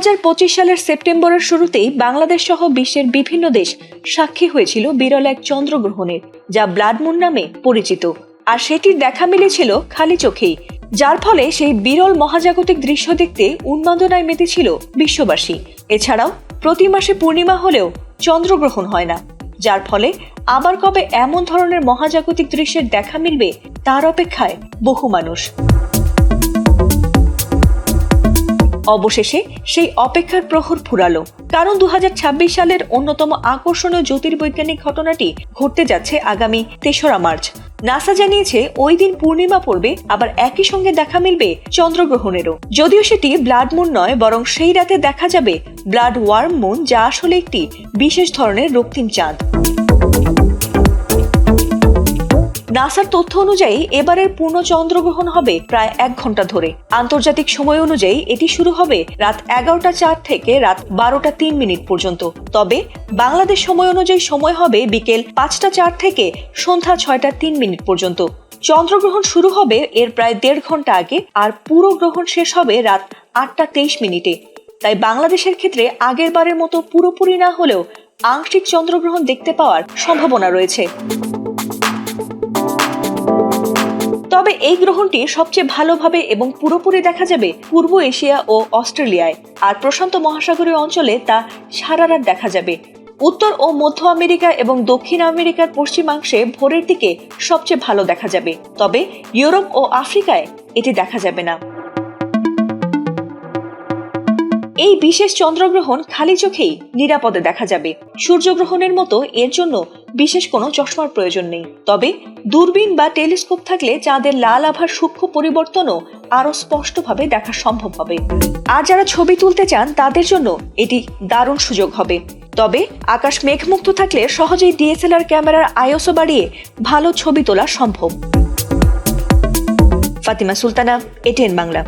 2025 সালের সেপ্টেম্বরের শুরুতেই বাংলাদেশ সহ বিশ্বের বিভিন্ন দেশ সাক্ষী হয়েছিল বিরল এক চন্দ্রগ্রহণের, যা ব্লাড মুন নামে পরিচিত। আর সেটির দেখা মিলেছিল খালি চোখেই, যার ফলে সেই বিরল মহাজাগতিক দৃশ্য দেখতে উন্মাদনায় মেতেছিল বিশ্ববাসী। এছাড়াও প্রতি মাসে পূর্ণিমা হলেও চন্দ্রগ্রহণ হয় না, যার ফলে আবার কবে এমন ধরনের মহাজাগতিক দৃশ্যের দেখা মিলবে তার অপেক্ষায় বহু মানুষ। অবশেষে সেই অপেক্ষার প্রহর ফুরালো, কারণ 2026 সালের অন্যতম আকর্ষণীয় জ্যোতির্বৈজ্ঞানিক ঘটনাটি ঘটতে যাচ্ছে আগামী 3রা মার্চ। নাসা জানিয়েছে ওই দিন পূর্ণিমা পড়বে, আবার একই সঙ্গে দেখা মিলবে চন্দ্রগ্রহণেরও। যদিও সেটি ব্লাড মুন নয়, বরং সেই রাতে দেখা যাবে ব্লাড ওয়ার্ম মুন, যা আসলে একটি বিশেষ ধরনের রক্তিম চাঁদ। নাসার তথ্য অনুযায়ী এবারের পূর্ণ চন্দ্রগ্রহণ হবে প্রায় 1 ঘন্টা ধরে। আন্তর্জাতিক সময় অনুযায়ী এটি শুরু হবে রাত 11টা 4 থেকে রাত 12টা 3 মিনিট পর্যন্ত। তবে বাংলাদেশ সময় অনুযায়ী সময় হবে বিকেল 5টা 4 থেকে সন্ধ্যা 6টা 3 মিনিট পর্যন্ত। চন্দ্রগ্রহণ শুরু হবে এর প্রায় 1.5 ঘন্টা আগে, আর পুরো গ্রহণ শেষ হবে রাত 8টা 23 মিনিটে। তাই বাংলাদেশের ক্ষেত্রে আগের বারের মতো পুরোপুরি না হলেও আংশিক চন্দ্রগ্রহণ দেখতে পাওয়ার সম্ভাবনা রয়েছে। তবে এই গ্রহণটি সবচেয়ে ভালোভাবে এবং পুরোপুরি দেখা যাবে পূর্ব এশিয়া ও অস্ট্রেলিয়ায়, আর প্রশান্ত মহাসাগরীয় অঞ্চলে তা সারা রাত দেখা যাবে। উত্তর ও মধ্য আমেরিকা এবং দক্ষিণ আমেরিকার পশ্চিমাংশে ভোরের দিকে সবচেয়ে ভালো দেখা যাবে, তবে ইউরোপ ও আফ্রিকায় এটি দেখা যাবে না। এই বিশেষ চন্দ্রগ্রহণ খালি চোখেই নিরাপদে দেখা যাবে। সূর্যগ্রহণের মতো এর জন্য বিশেষ কোনো চশমার প্রয়োজন নেই, তবে দূরবীন বা টেলিস্কোপ থাকলে চাঁদের লাল আভার সূক্ষ্ম পরিবর্তনও আরো স্পষ্টভাবে দেখা সম্ভব হবে। আর যারা ছবি তুলতে চান তাদের জন্য এটি দারুণ সুযোগ হবে। তবে আকাশ মেঘমুক্ত থাকলে সহজেই ডিএসএলআর ক্যামেরার আইএসও বাড়িয়ে ভালো ছবি তোলা সম্ভব। ফাতিমা সুলতানা, এটিএন বাংলা।